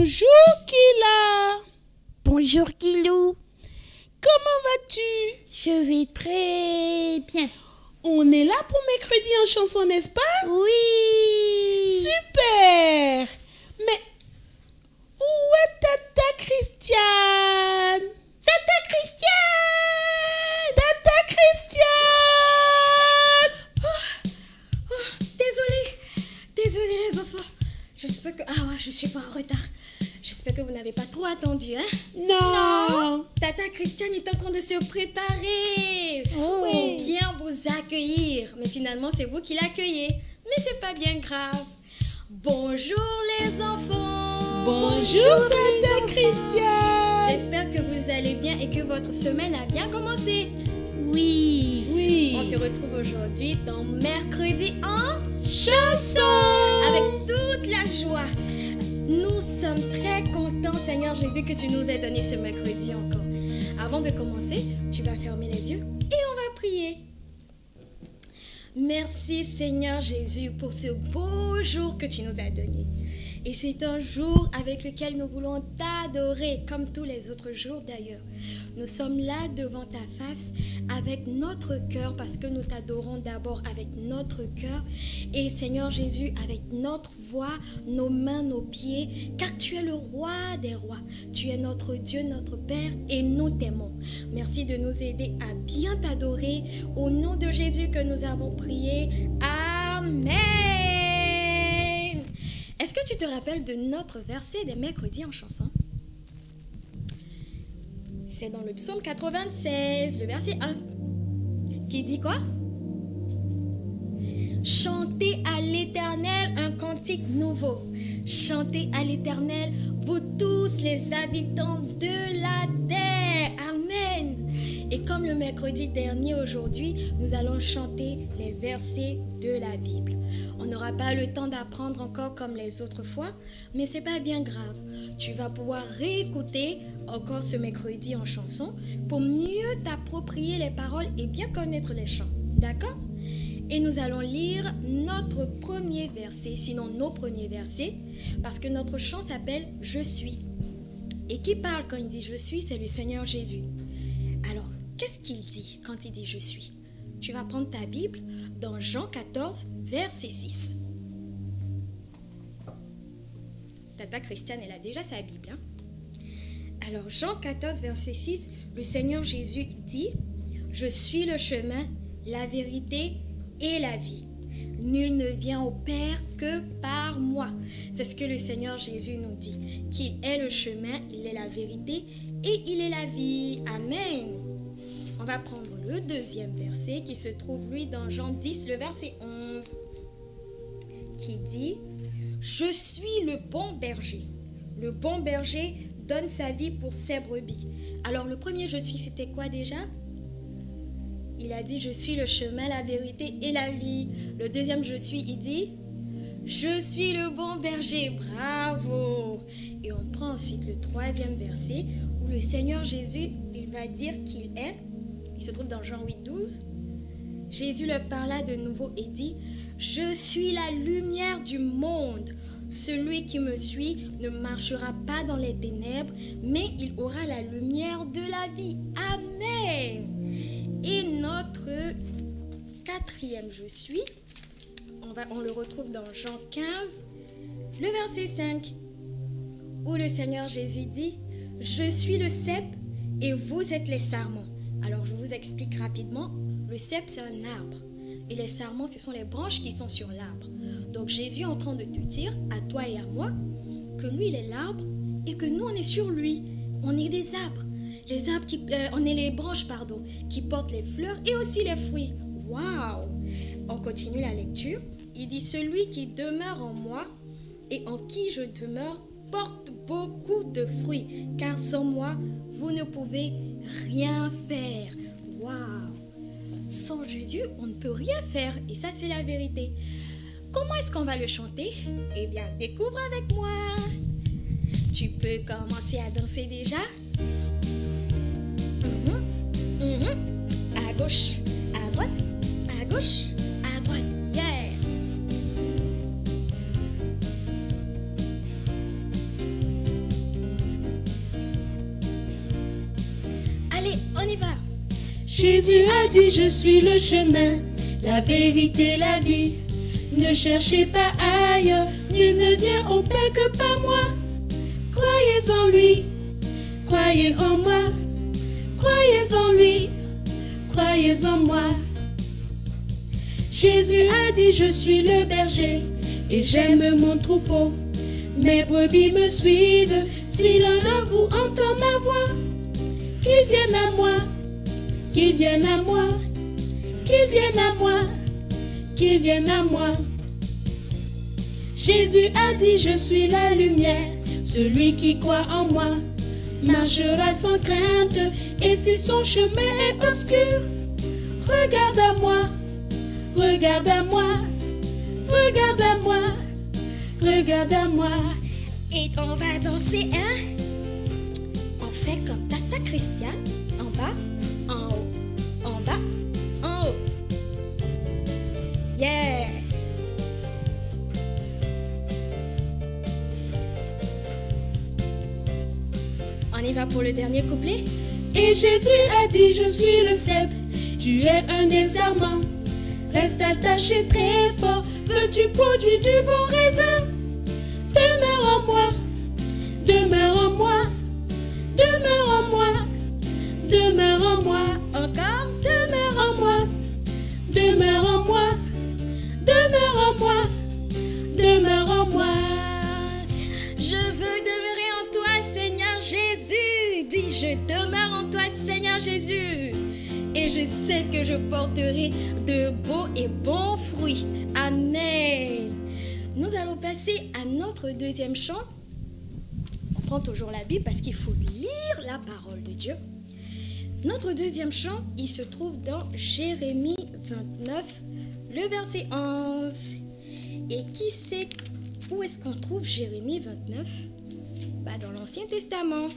Bonjour Kila. Bonjour Kilou. Comment vas-tu? Je vais très bien. On est là pour mercredi en chanson, n'est-ce pas? Oui. Super. Mais où est Tata Christiane? Tata Christiane! Tata Christiane! Désolée les enfants. J'espère que... Ah ouais, je suis pas en retard. J'espère que vous n'avez pas trop attendu, hein? Non. Tata Christiane est en train de se préparer Oh. pour bien vous accueillir. Mais finalement, c'est vous qui l'accueillez. Mais c'est pas bien grave. Bonjour les enfants. Bonjour Tata Christiane. J'espère que vous allez bien et que votre semaine a bien commencé. Oui. Oui. On se retrouve aujourd'hui dans Mercredi en Chanson. avec toute la joie. Nous sommes très contents, Seigneur Jésus, que tu nous aies donné ce mercredi encore. Avant de commencer, tu vas fermer les yeux et on va prier. Merci, Seigneur Jésus, pour ce beau jour que tu nous as donné. Et c'est un jour avec lequel nous voulons t'adorer, comme tous les autres jours d'ailleurs. Nous sommes là devant ta face avec notre cœur, parce que nous t'adorons d'abord avec notre cœur. Et Seigneur Jésus, avec notre voix, nos mains, nos pieds, car tu es le roi des rois. Tu es notre Dieu, notre Père, et nous t'aimons. Merci de nous aider à bien t'adorer. Au nom de Jésus que nous avons prié. Amen. Est-ce que tu te rappelles de notre verset des mercredis en chanson? C'est dans le psaume 96, le verset 1, qui dit quoi? Chantez à l'Éternel un cantique nouveau. Chantez à l'Éternel, vous tous les habitants de la terre. Amen. Et comme le mercredi dernier, aujourd'hui, nous allons chanter les versets de la Bible. On n'aura pas le temps d'apprendre encore comme les autres fois, mais c'est pas bien grave. Tu vas pouvoir réécouter encore ce mercredi en chanson pour mieux t'approprier les paroles et bien connaître les chants. D'accord? Et nous allons lire notre premier verset, sinon nos premiers versets, parce que notre chant s'appelle « Je suis ». Et qui parle quand il dit « Je suis », c'est le Seigneur Jésus. Alors, qu'est-ce qu'il dit quand il dit « Je suis » ? Tu vas prendre ta Bible dans Jean 14, verset 6. Tata Christiane, elle a déjà sa Bible. Hein? Alors, Jean 14, verset 6, le Seigneur Jésus dit « Je suis le chemin, la vérité et la vie. Nul ne vient au Père que par moi. » C'est ce que le Seigneur Jésus nous dit. Qu'il est le chemin, il est la vérité et il est la vie. Amen. On va prendre le deuxième verset qui se trouve, lui, dans Jean 10, le verset 11, qui dit « Je suis le bon berger. Le bon berger donne sa vie pour ses brebis. » Alors, le premier « Je suis », c'était quoi déjà? Il a dit « Je suis le chemin, la vérité et la vie. » Le deuxième « Je suis », il dit « Je suis le bon berger. » Bravo! Et on prend ensuite le troisième verset où le Seigneur Jésus, il va dire qu'il est... Il se trouve dans Jean 8, 12. Jésus leur parla de nouveau et dit « Je suis la lumière du monde. Celui qui me suit ne marchera pas dans les ténèbres, mais il aura la lumière de la vie. » Amen. Et notre quatrième « Je suis », on le retrouve dans Jean 15, le verset 5, où le Seigneur Jésus dit « Je suis le cep et vous êtes les sarments. » Alors, je vous explique rapidement. Le cep, c'est un arbre. Et les sarments, ce sont les branches qui sont sur l'arbre. Donc, Jésus est en train de te dire, à toi et à moi, que lui, il est l'arbre et que nous, on est sur lui. On est des arbres. Les arbres on est les branches, qui portent les fleurs et aussi les fruits. Waouh! On continue la lecture. Il dit, celui qui demeure en moi et en qui je demeure porte beaucoup de fruits, car sans moi, vous ne pouvez rien faire. Waouh! Sans Jésus, on ne peut rien faire. Et ça, c'est la vérité. Comment est-ce qu'on va le chanter? Eh bien, découvre avec moi. Tu peux commencer à danser déjà. À gauche, à droite, à gauche, à droite. Yeah! Jésus a dit, je suis le chemin, la vérité, la vie. Ne cherchez pas ailleurs, nul ne vient au Père que par moi. Croyez en lui, croyez en moi, croyez en lui, croyez en moi. Jésus a dit, je suis le berger et j'aime mon troupeau. Mes brebis me suivent, si l'un d'entre vous entend ma voix, qu'il vienne à moi, qu'il vienne à moi, qu'il vienne à moi, qu'il vienne à moi. Jésus a dit, je suis la lumière, celui qui croit en moi marchera sans crainte, et si son chemin est obscur, regarde à moi, regarde à moi, regarde à moi, regarde à moi. Et on va danser, hein? On fait comme Tata Christiane, en bas, en haut, en bas, en haut. Yeah! On y va pour le dernier couplet. Et Jésus a dit, je suis le cep, tu es un désarmant. Reste attaché très fort, veux-tu produire du bon raisin? Demeure en moi, demeure en moi, demeure en moi, demeure en moi. Encore. Demeure en moi, demeure en moi, demeure en moi, demeure en moi. Je veux demeurer en toi, Seigneur Jésus. Dis, je demeure en toi, Seigneur Jésus. Et je sais que je porterai de beaux et bons fruits. Amen. Nous allons passer à notre deuxième chant. On prend toujours la Bible parce qu'il faut lire la parole de Dieu. Notre deuxième chant, il se trouve dans Jérémie 29, le verset 11. Et qui sait où est-ce qu'on trouve Jérémie 29? Dans l'Ancien Testament.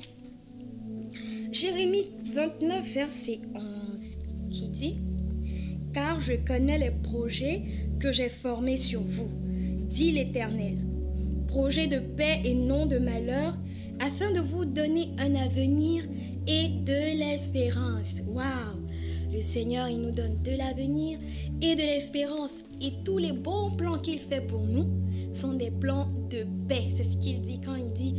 Jérémie 29, verset 11, qui dit: « Car je connais les projets que j'ai formés sur vous, dit l'Éternel, projets de paix et non de malheur, afin de vous donner un avenir et de l'espérance. » Waouh! Le Seigneur, il nous donne de l'avenir et de l'espérance. Et tous les bons plans qu'il fait pour nous sont des plans de paix. C'est ce qu'il dit quand il dit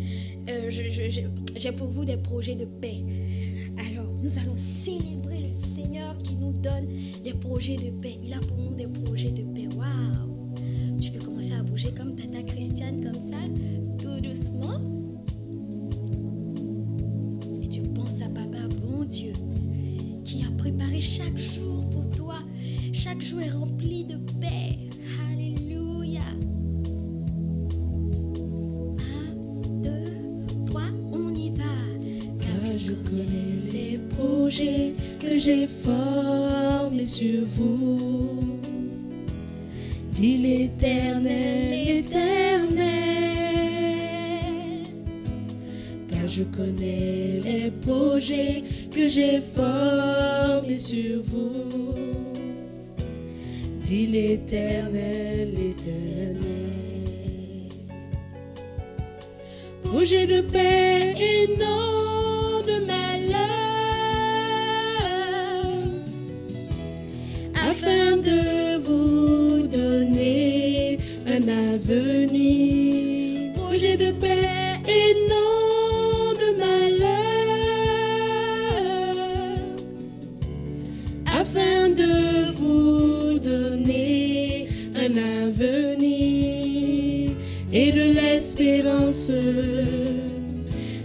j'ai pour vous des projets de paix. Alors, nous allons célébrer le Seigneur qui nous donne les projets de paix. Il a pour nous des projets de paix. Waouh! Tu peux commencer à bouger comme Tata Christiane, comme ça, tout doucement. Et tu penses à Papa, bon Dieu, qui a préparé chaque jour pour toi. Chaque jour est rempli de paix. Alléluia. 1, 2, 3, on y va. Car je connais les projets que j'ai formés sur vous, dit l'Éternel, l'Éternel. Car je connais les projets que j'ai formés sur vous, dit l'Éternel, l'Éternel. Projet de paix et non de malheur, afin de vous donner un avenir. Projet de paix et non de malheur, afin de vous donner un avenir et de l'espérance,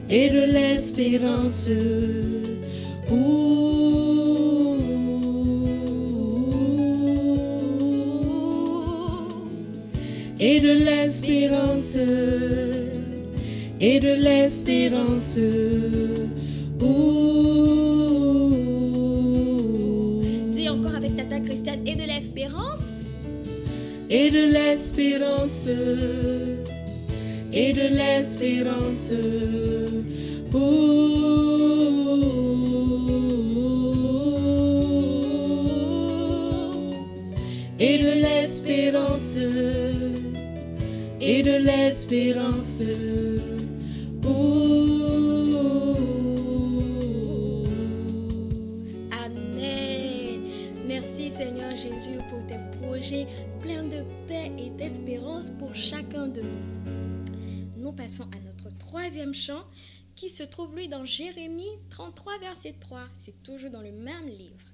et de l'espérance. Et de l'espérance, et de l'espérance. Dis encore avec Tata Christiane, et de l'espérance. Et de l'espérance, et de l'espérance. Et de l'espérance, et de l'espérance. Amen. Merci Seigneur Jésus pour tes projets pleins de paix et d'espérance pour chacun de nous. Nous passons à notre troisième chant qui se trouve lui dans Jérémie 33 verset 3. C'est toujours dans le même livre.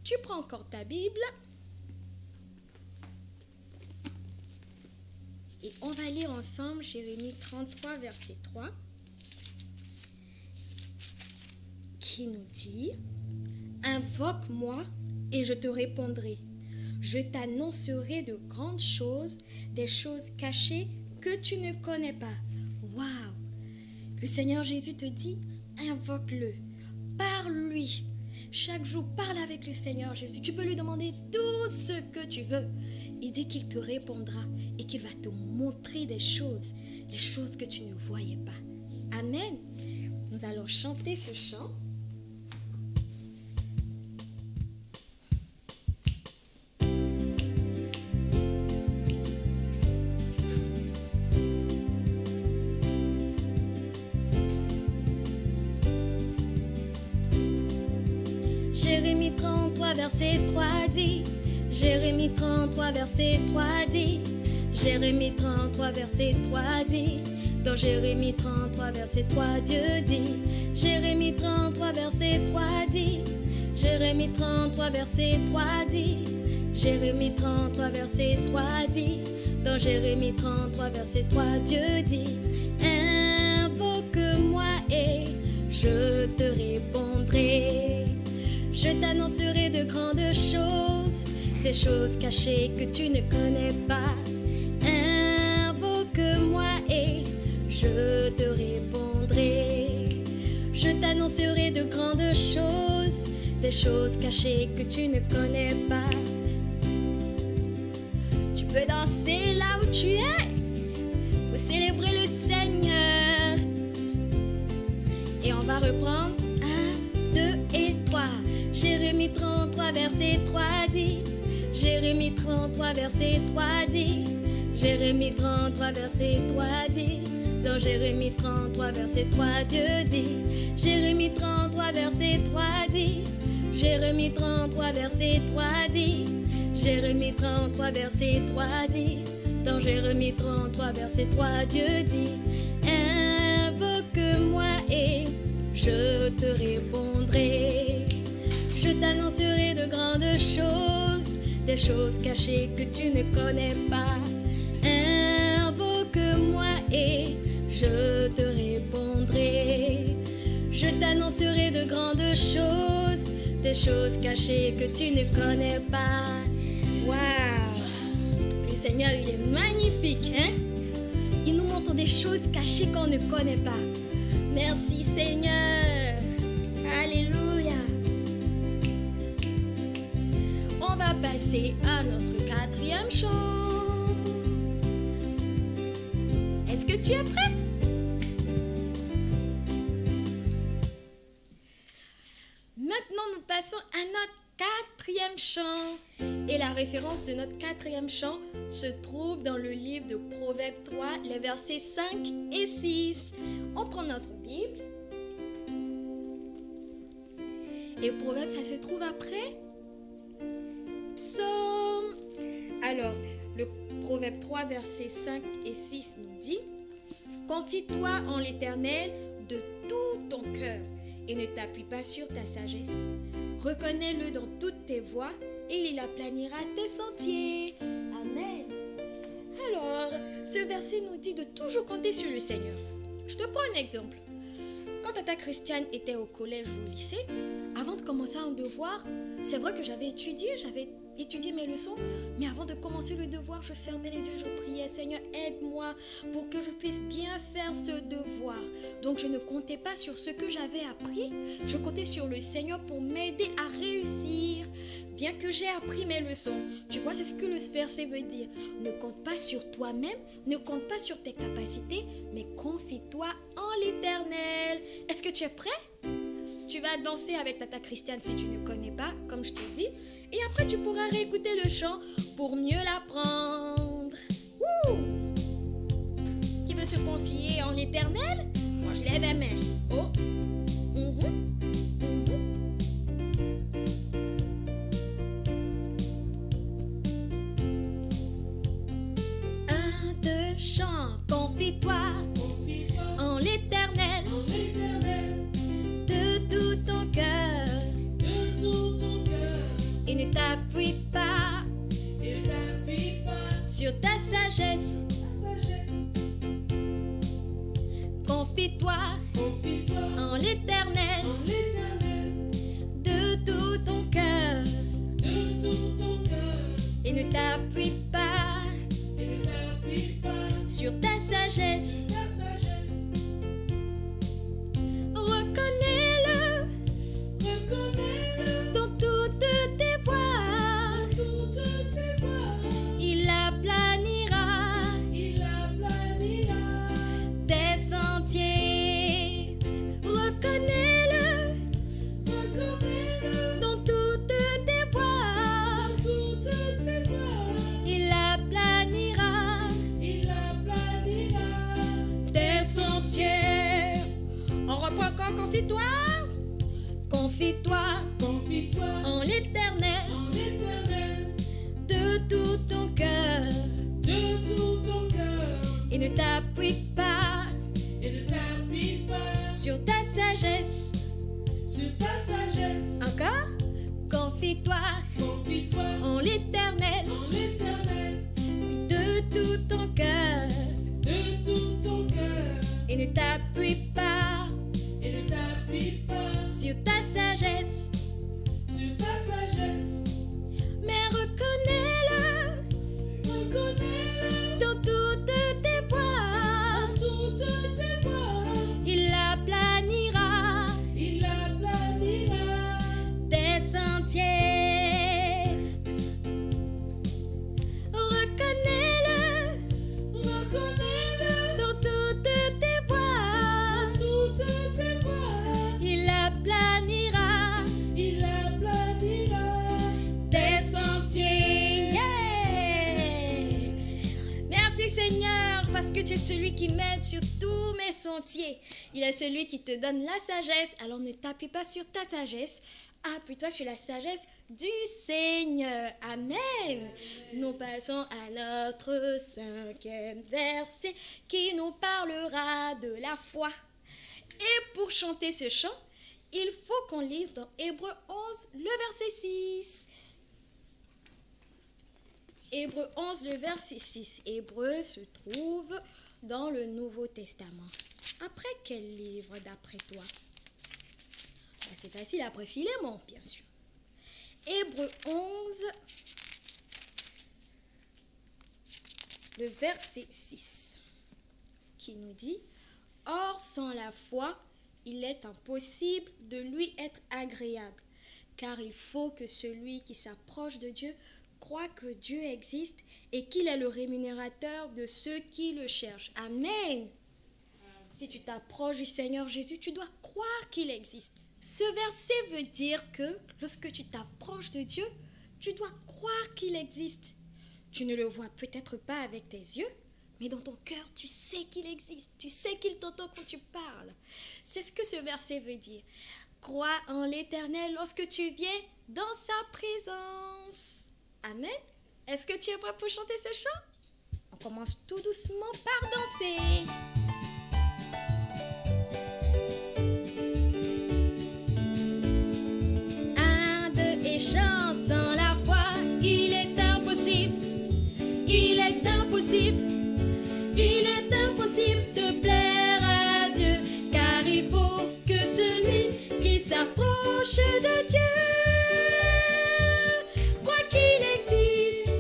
Tu prends encore ta Bible et on va lire ensemble Jérémie 33 verset 3 qui nous dit: Invoque-moi et je te répondrai. Je t'annoncerai de grandes choses, des choses cachées que tu ne connais pas. Waouh! Le Seigneur Jésus te dit, invoque-le, parle-lui. Chaque jour, parle avec le Seigneur Jésus. Tu peux lui demander tout ce que tu veux. Il dit qu'il te répondra et qu'il va te montrer des choses, les choses que tu ne voyais pas. Amen. Nous allons chanter ce chant. Jérémie 33 verset 3 dit, Jérémie 33 verset 3 dit, Jérémie 33 verset 3 dit, dans Jérémie 33 verset 3 Dieu dit, Jérémie 33 verset 3 dit, Jérémie 33 verset 3 dit, Jérémie 33 verset 3 dit, dans Jérémie 33 verset 3 Dieu dit, invoque-moi et je te répondrai. Je t'annoncerai de grandes choses, des choses cachées que tu ne connais pas. Invoque-moi et je te répondrai. Je t'annoncerai de grandes choses, des choses cachées que tu ne connais pas. Tu peux danser là où tu es pour célébrer le Seigneur. Et on va reprendre 1, 2 et 3. Jérémie 33 verset 3 dit, Jérémie 33 verset 3 dit, Jérémie 33 verset 3 dit, dans Jérémie 33 verset 3 Dieu dit, Jérémie 33 verset 3 dit, Jérémie 33 verset 3 dit, Jérémie 33 verset 3 dit, dans Jérémie 33 verset 3 Dieu dit, invoque-moi et je te répondrai. Je t'annoncerai de grandes choses, des choses cachées que tu ne connais pas. Invoque-moi et je te répondrai. Je t'annoncerai de grandes choses, des choses cachées que tu ne connais pas. Waouh! Le Seigneur, il est magnifique, hein? Il nous montre des choses cachées qu'on ne connaît pas. Merci Seigneur. Alléluia. On va passer à notre quatrième chant. Est-ce que tu es prêt? Maintenant, nous passons à notre quatrième chant. Et la référence de notre quatrième chant se trouve dans le livre de Proverbes 3, les versets 5 et 6. On prend notre Bible. Et Proverbes, ça se trouve après Psaume. Alors, le Proverbe 3, versets 5 et 6 nous dit: confie-toi en l'Éternel de tout ton cœur et ne t'appuie pas sur ta sagesse. Reconnais-le dans toutes tes voies et il aplanira tes sentiers. Amen. Alors, ce verset nous dit de toujours compter sur le Seigneur. Je te prends un exemple. Quand Tata Christiane était au collège ou au lycée, avant de commencer un devoir, c'est vrai que j'avais étudié mes leçons, mais avant de commencer le devoir, je fermais les yeux, je priais: Seigneur, aide-moi pour que je puisse bien faire ce devoir. Donc je ne comptais pas sur ce que j'avais appris, je comptais sur le Seigneur pour m'aider à réussir. Bien que j'ai appris mes leçons, tu vois, c'est ce que le verset veut dire. Ne compte pas sur toi-même, ne compte pas sur tes capacités, mais confie-toi en l'Éternel. Est-ce que tu es prêt? Tu vas danser avec Tata Christiane si tu ne connais pas, comme je t'ai dit. Et après, tu pourras réécouter le chant pour mieux l'apprendre. Qui veut se confier en l'Éternel? Moi, je lève la main. Oh. chant, confie-toi en l'Éternel de tout ton cœur et ne t'appuie pas sur ta sagesse. Confie-toi en l'Éternel de tout ton cœur et ne t'appuie pas sur ta sagesse. Reconnais-le dans toutes tes voies. Il aplanira tes sentiers. Reconnais-le dans toutes tes voies. Il aplanira tes sentiers. On reprend encore, confie-toi. Confie-toi en l'Éternel de tout ton cœur et ne t'appuie pas sur ta sagesse. Encore. Confie-toi en l'Éternel de tout ton cœur et ne t'appuie pas sur ta sagesse. Mais reconnais-le dans toutes tes voies. Il aplanira tes sentiers. Reconnais-le dans toutes tes voies. Il aplanira tes sentiers. Yeah. Merci Seigneur, parce que tu es celui qui m'aide sur tous mes sentiers. Il est celui qui te donne la sagesse. Alors ne t'appuie pas sur ta sagesse, appuie-toi sur la sagesse du Seigneur. Amen. Nous passons à notre 5e verset qui nous parlera de la foi. Et pour chanter ce chant, il faut qu'on lise dans Hébreux 11, le verset 6. Hébreux 11, le verset 6. Hébreux se trouve dans le Nouveau Testament. Après quel livre d'après toi? C'est facile, après Philémon, bien sûr. Hébreux 11, le verset 6, qui nous dit: Or, sans la foi, il est impossible de lui être agréable, car il faut que celui qui s'approche de Dieu croit que Dieu existe et qu'il est le rémunérateur de ceux qui le cherchent. Amen. Si tu t'approches du Seigneur Jésus, tu dois croire qu'il existe. Ce verset veut dire que lorsque tu t'approches de Dieu, tu dois croire qu'il existe. Tu ne le vois peut-être pas avec tes yeux, mais dans ton cœur, tu sais qu'il existe. Tu sais qu'il t'entend quand tu parles. C'est ce que ce verset veut dire. Crois en l'Éternel lorsque tu viens dans sa présence. Amen. Est-ce que tu es prêt pour chanter ce chant? On commence tout doucement par danser. Chant sans la foi, il est impossible, il est impossible, il est impossible de plaire à Dieu, car il faut que celui qui s'approche de Dieu croit qu'il existe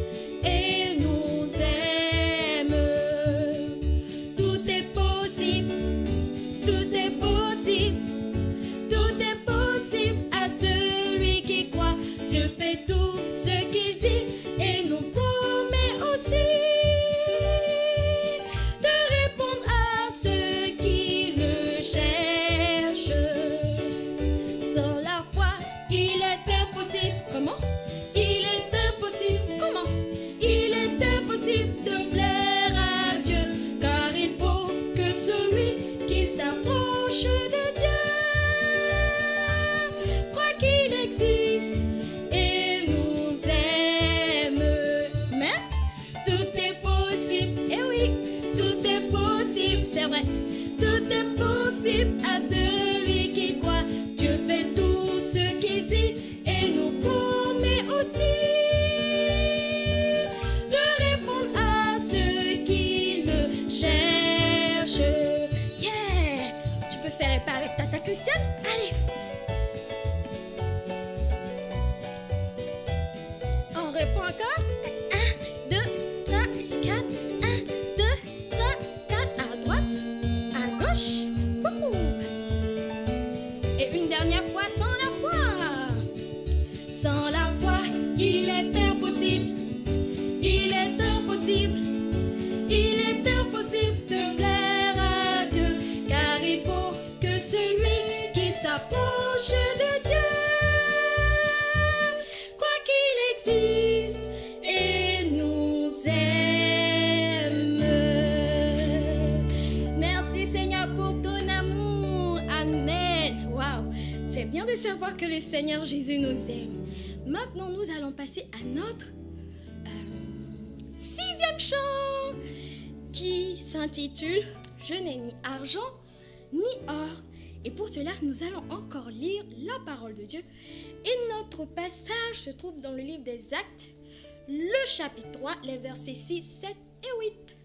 et nous aime. Tout est possible, tout est possible, tout est possible à celui qui croit. Dieu fait tout ce qu'il dit et nous promet aussi de répondre à ceux qui le cherchent. Sans la foi, il reprends encore. 1, 2, 3, 4. 1, 2, 3, 4. À droite, à gauche. Wouhou. Et une dernière fois, sans la foi. Sans la foi, il est impossible. Il est impossible. Il est impossible de plaire à Dieu. Car il faut que celui qui s'approche de Dieu croit qu'il existe et nous aime. Merci Seigneur pour ton amour. Amen. Waouh, c'est bien de savoir que le Seigneur Jésus nous aime. Maintenant, nous allons passer à notre 6e chant qui s'intitule « Je n'ai ni argent ni or ». Et pour cela, nous allons encore lire la parole de Dieu. Et notre passage se trouve dans le livre des Actes, le chapitre 3, les versets 6, 7 et 8.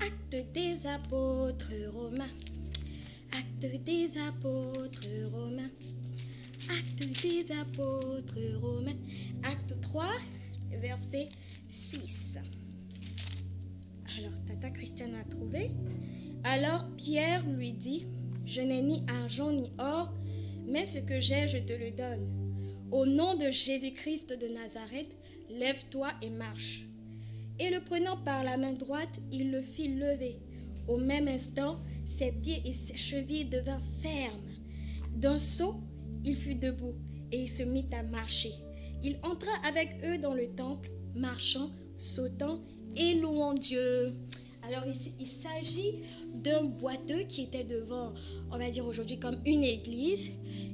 Actes des apôtres romains. Actes des apôtres romains. Actes des apôtres romains. Acte 3, verset 6. Alors, Tata Christiane a trouvé. Alors Pierre lui dit, « Je n'ai ni argent ni or, mais ce que j'ai, je te le donne. Au nom de Jésus-Christ de Nazareth, lève-toi et marche. » Et le prenant par la main droite, il le fit lever. Au même instant, ses pieds et ses chevilles devinrent fermes. D'un saut, il fut debout et il se mit à marcher. Il entra avec eux dans le temple, marchant, sautant et louant Dieu. Alors ici, il s'agit d'un boiteux qui était devant, on va dire aujourd'hui comme une église.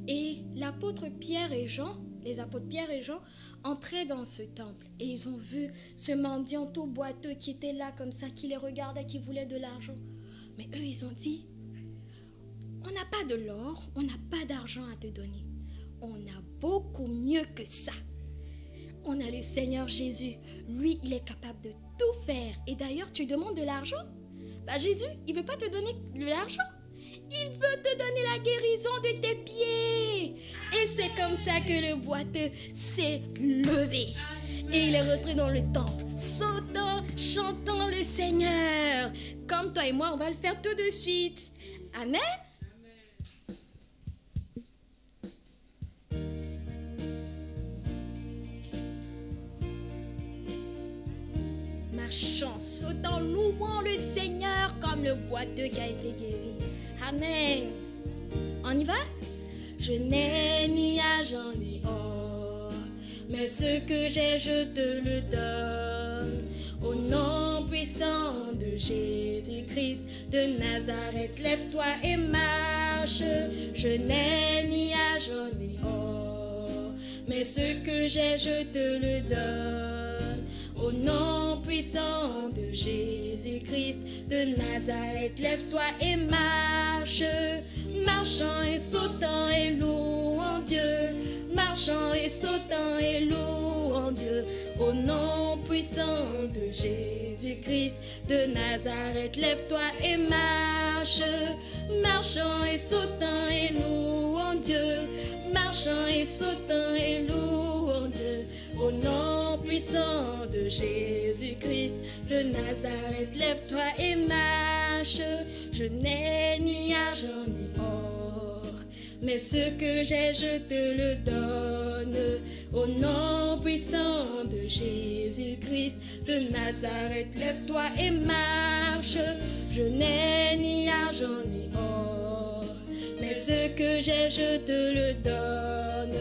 Et l'apôtre Pierre et Jean, les apôtres Pierre et Jean, entraient dans ce temple. Et ils ont vu ce mendiant tout boiteux qui était là comme ça, qui les regardait, qui voulait de l'argent. Mais eux, ils ont dit, on n'a pas de l'or, on n'a pas d'argent à te donner. On a beaucoup mieux que ça. On a le Seigneur Jésus. Lui, il est capable de tout faire. Et d'ailleurs, tu demandes de l'argent? Bah, Jésus, il ne veut pas te donner de l'argent. Il veut te donner la guérison de tes pieds. Et c'est comme ça que le boiteux s'est levé. Et il est rentré dans le temple, sautant, chantant le Seigneur. Comme toi et moi, on va le faire tout de suite. Amen. Marchant, sautant, louant le Seigneur comme le boiteux qui a été guéri. Amen. On y va? Je n'ai ni argent ni or, mais ce que j'ai, je te le donne. Au nom puissant de Jésus-Christ de Nazareth, lève-toi et marche. Je n'ai ni argent ni or, mais ce que j'ai, je te le donne. Au nom puissant de Jésus-Christ de Nazareth, lève-toi et marche. Marchant et sautant et louant Dieu. Marchant et sautant et louant Dieu. Au nom puissant de Jésus-Christ de Nazareth, lève-toi et marche. Marchant et sautant et louant Dieu. Marchant et sautant et louant Dieu. Au nom puissant de Jésus-Christ de Nazareth, lève-toi et marche. Je n'ai ni argent ni or, mais ce que j'ai, je te le donne. Au nom puissant de Jésus-Christ de Nazareth, lève-toi et marche. Je n'ai ni argent ni or, mais ce que j'ai, je te le donne.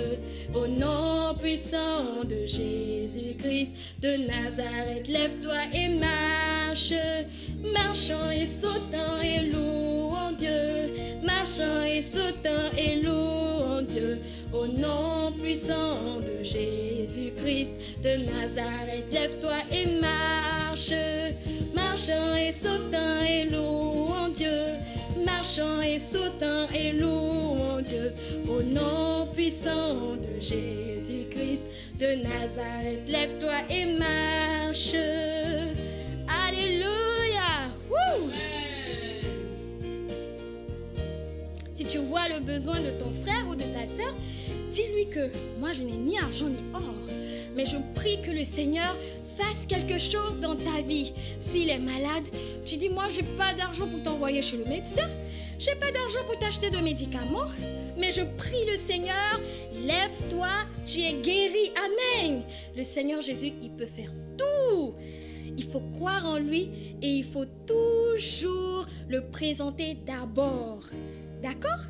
Au nom puissant de Jésus-Christ de Nazareth, lève-toi et marche. Marchant et sautant et louant Dieu. Marchant et sautant et louant Dieu. Au nom puissant de Jésus-Christ de Nazareth, lève-toi et marche. Marchant et sautant et louant Dieu. Marchant et sautant et louant Dieu. Au nom puissant de Jésus-Christ de Nazareth, lève-toi et marche. Alléluia. Woo! Si tu vois le besoin de ton frère ou de ta sœur, dis-lui que moi je n'ai ni argent ni or, mais je prie que le Seigneur fasse quelque chose dans ta vie. S'il est malade, tu dis, moi j'ai pas d'argent pour t'envoyer chez le médecin, j'ai pas d'argent pour t'acheter de médicaments, mais je prie le Seigneur, lève-toi, tu es guéri, amen. Le Seigneur Jésus, il peut faire tout. Il faut croire en lui et il faut toujours le présenter d'abord. D'accord?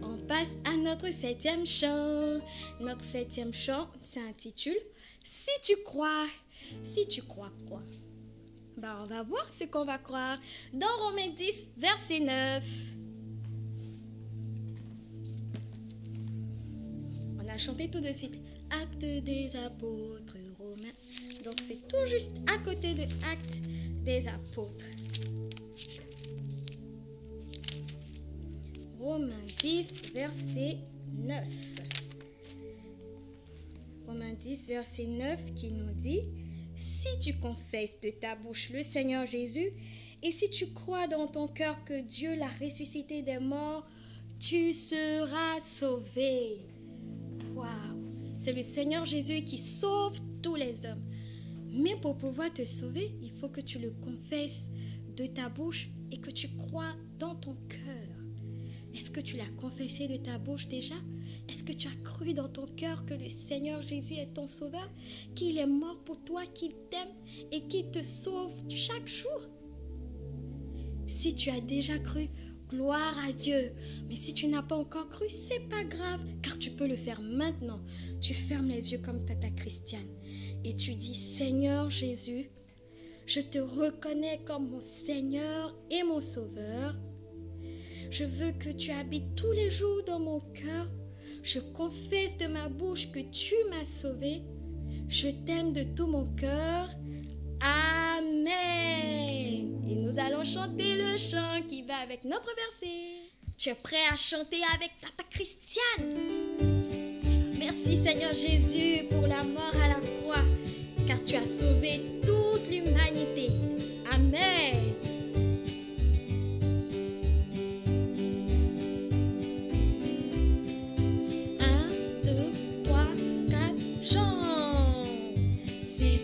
On passe à notre 7e chant. Notre 7e chant s'intitule « Si tu crois ». Si tu crois quoi? On va voir ce qu'on va croire dans Romains 10, verset 9. On a chanté tout de suite « Actes des apôtres romains ». Donc c'est tout juste à côté de Actes des apôtres. Romains 10, verset 9. Romains 10, verset 9 qui nous dit « Si tu confesses de ta bouche le Seigneur Jésus et si tu crois dans ton cœur que Dieu l'a ressuscité des morts, tu seras sauvé. » Waouh! C'est le Seigneur Jésus qui sauve tous les hommes. Mais pour pouvoir te sauver, il faut que tu le confesses de ta bouche et que tu crois dans ton cœur. Est-ce que tu l'as confessé de ta bouche déjà? Est-ce que tu as cru dans ton cœur que le Seigneur Jésus est ton sauveur, qu'il est mort pour toi, qu'il t'aime et qu'il te sauve chaque jour? Si tu as déjà cru, gloire à Dieu. Mais si tu n'as pas encore cru, c'est pas grave, car tu peux le faire maintenant. Tu fermes les yeux comme Tata Christiane et tu dis, Seigneur Jésus, je te reconnais comme mon Seigneur et mon Sauveur. Je veux que tu habites tous les jours dans mon cœur. Je confesse de ma bouche que tu m'as sauvé. Je t'aime de tout mon cœur. Amen. Et nous allons chanter le chant qui va avec notre verset. Tu es prêt à chanter avec Tata Christiane? Merci Seigneur Jésus pour la mort à la croix, car tu as sauvé toute l'humanité. Amen.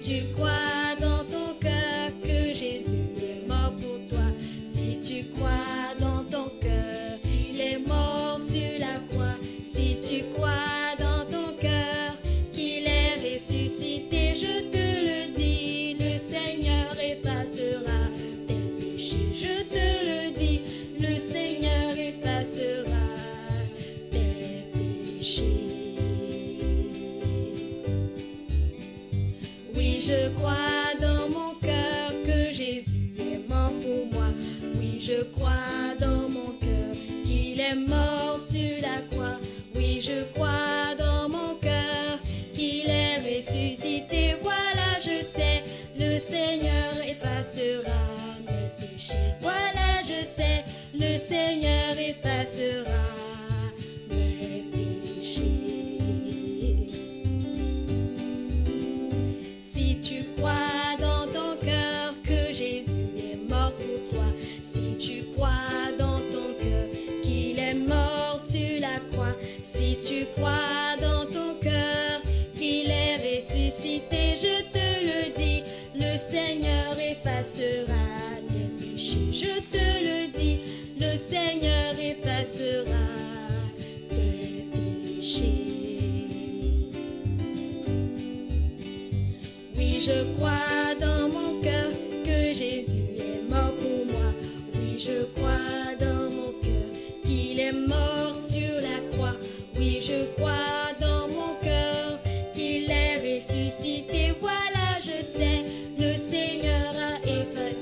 Tu crois dans ton cœur que Jésus est mort pour toi. Si tu crois dans ton cœur, il est mort sur la croix. Si tu crois dans ton cœur qu'il est ressuscité, je te le dis, le Seigneur effacera tes péchés. Je te le dis, le Seigneur effacera tes péchés. Oui, je crois dans mon cœur que Jésus est mort pour moi. Oui, je crois dans mon cœur qu'il est mort sur la croix. Oui, je crois dans mon cœur qu'il est ressuscité. Voilà, je sais, le Seigneur effacera mes péchés. Voilà, je sais, le Seigneur effacera mes péchés. Si tu crois dans ton cœur que Jésus est mort pour toi, si tu crois dans ton cœur qu'il est mort sur la croix, si tu crois dans ton cœur qu'il est ressuscité, je te le dis, le Seigneur effacera tes péchés. Je te le dis, le Seigneur effacera tes péchés. Oui, je crois dans mon cœur que Jésus est mort pour moi. Oui, je crois dans mon cœur qu'il est mort sur la croix. Oui, je crois dans mon cœur qu'il est ressuscité. Voilà, je sais, le Seigneur a effacé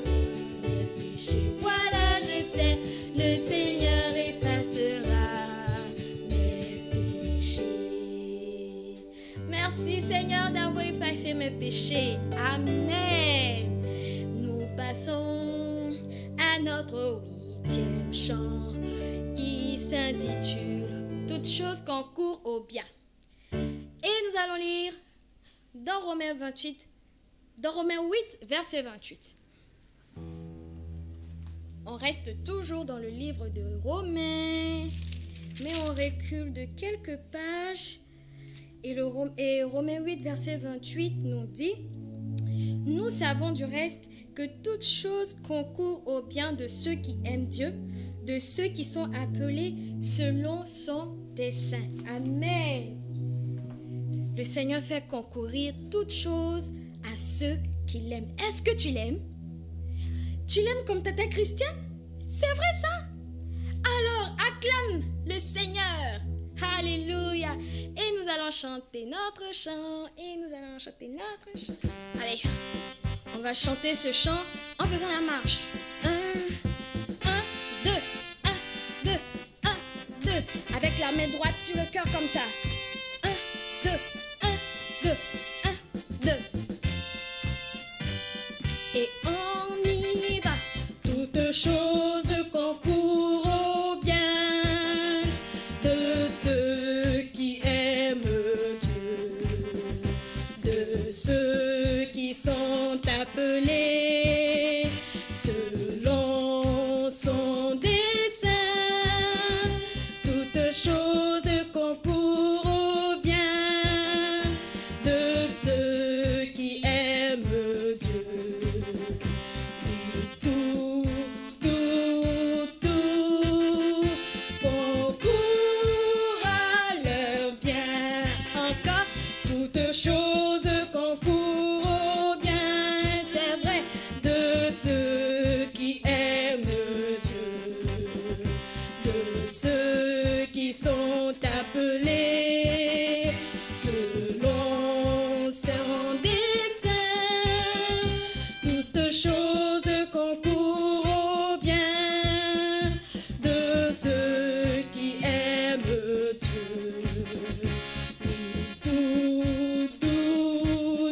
mes péchés. Voilà, je sais, le Seigneur effacera mes péchés. Merci Seigneur d'avoir effacé mes péchés. Amen. Nous passons à notre 8e chant qui s'intitule « Toutes choses concourent au bien ». Et nous allons lire dans Romains 8, verset 28. On reste toujours dans le livre de Romains. Mais on recule de quelques pages et Romains 8, verset 28 nous dit: nous savons du reste que toute chose concourt au bien de ceux qui aiment Dieu, de ceux qui sont appelés selon son dessein. Amen. Le Seigneur fait concourir toutes choses à ceux qui l'aiment. Est-ce que tu l'aimes? Tu l'aimes comme Tata Christiane? C'est vrai ça? Alors acclame le Seigneur. Alléluia. Et nous allons chanter notre chant. Allez, on va chanter ce chant en faisant la marche. 1, 1, 2, 1, 2, 1, 2. Avec la main droite sur le cœur comme ça. 1, 2, 1, 2, 1, 2. Et on y va. Toutes choses concourent au bien de ceux qui aiment Dieu, de ceux qui sont appelés selon son dessein. Toutes choses concourent au bien de ceux qui aiment Dieu. Tout concourt à leur bien. Encore, toutes choses concourent au bien, c'est vrai, de ceux qui aiment Dieu, de ceux qui sont appelés selon son dessein. Toutes choses concourent au bien de ceux qui aiment Dieu.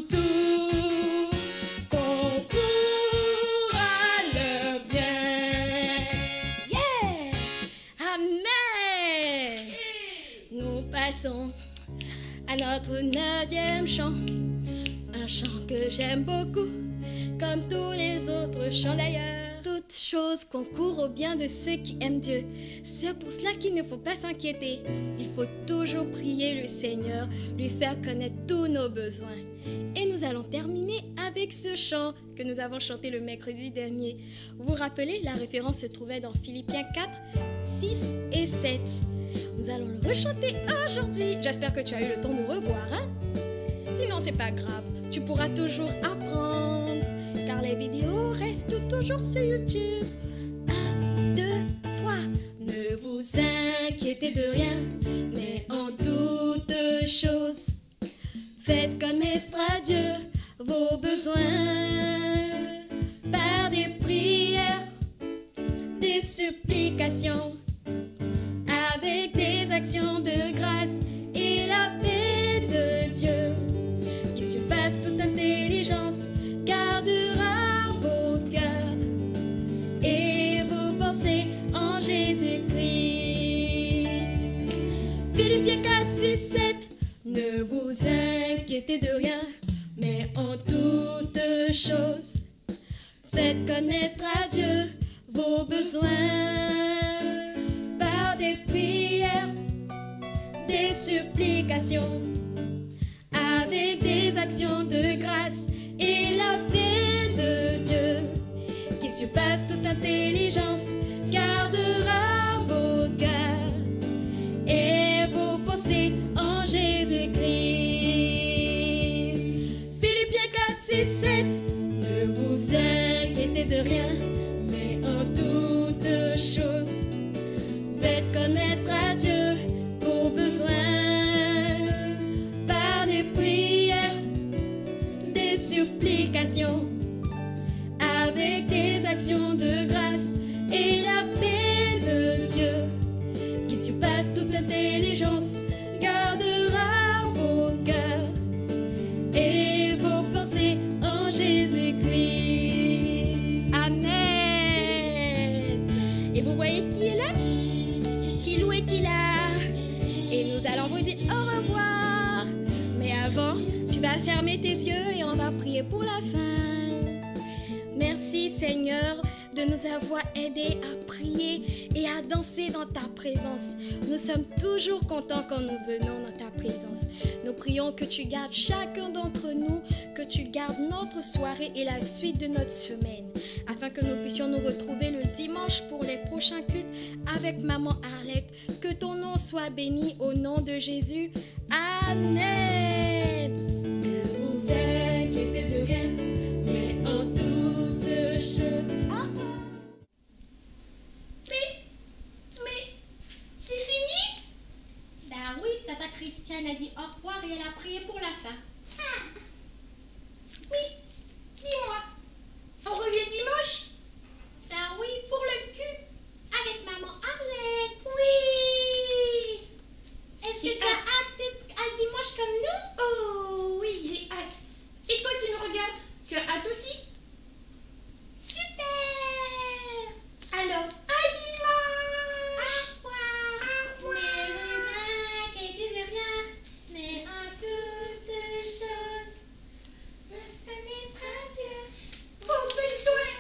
Tout concourt à leur bien. Yeah! Amen! Nous passons à notre 9e chant. Un chant que j'aime beaucoup, comme tous les autres chants d'ailleurs. Toutes choses concourent au bien de ceux qui aiment Dieu. C'est pour cela qu'il ne faut pas s'inquiéter. Il faut toujours prier le Seigneur, lui faire connaître tous nos besoins. Et nous allons terminer avec ce chant que nous avons chanté le mercredi dernier. Vous vous rappelez, la référence se trouvait dans Philippiens 4, 6 et 7. Nous allons le rechanter aujourd'hui. J'espère que tu as eu le temps de revoir, hein? Sinon, c'est pas grave. Tu pourras toujours apprendre, car les vidéos restent toujours sur YouTube. 1, 2, 3. Ne vous inquiétez de rien, mais en toutes choses, faites connaître à Dieu vos besoins par des prières, des supplications, avec des actions de grâce, et la paix de Dieu, qui surpasse toute intelligence, gardera vos cœurs et vos pensées en Jésus-Christ. Philippiens 4, 6, 7. Ne vous inquiétez de rien, mais en toutes choses, faites connaître à Dieu vos besoins par des prières, des supplications, avec des actions de grâce, et la paix de Dieu, qui surpasse toute intelligence, gardera vos cœurs et vos pensées en Jésus-Christ. Philippiens 4, 6, 7. Ne vous inquiétez de rien, mais en toutes choses, faites connaître à Dieu vos besoins par des prières, des supplications, avec des actions de grâce, et la paix de Dieu, qui surpasse toute intelligence, gardera vos cœurs et vos pensées en Jésus-Christ. Amen. Et vous voyez qui est là? Qui loue et qui l'a. Et nous allons vous dire au revoir. Mais avant, tu vas fermer tes yeux et on va prier pour la fin. Merci Seigneur de nous avoir aidés à prier et à danser dans ta présence. Nous sommes toujours contents quand nous venons dans ta présence. Nous prions que tu gardes chacun d'entre nous, que tu gardes notre soirée et la suite de notre semaine, afin que nous puissions nous retrouver le dimanche pour les prochains cultes avec Maman Arlette. Que ton nom soit béni au nom de Jésus. Amen. Ne vous inquiétez de rien, mais en toutes choses. Mais, c'est fini? Bah oui, Tata Christiane a dit au revoir et elle a prié pour la fin. Oui, dis-moi, on revient dimanche? Bah oui, pour le culte, avec Maman Arlette. Oui. Est-ce que tu as hâte d'être à dimanche comme nous? Oh oui, j'ai hâte. Et toi, tu nous regardes, tu as hâte aussi? Super. Alors, à dimanche. Au revoir. Ne vous inquiétez de rien, mais en toutes choses, connaître Dieu vos besoins.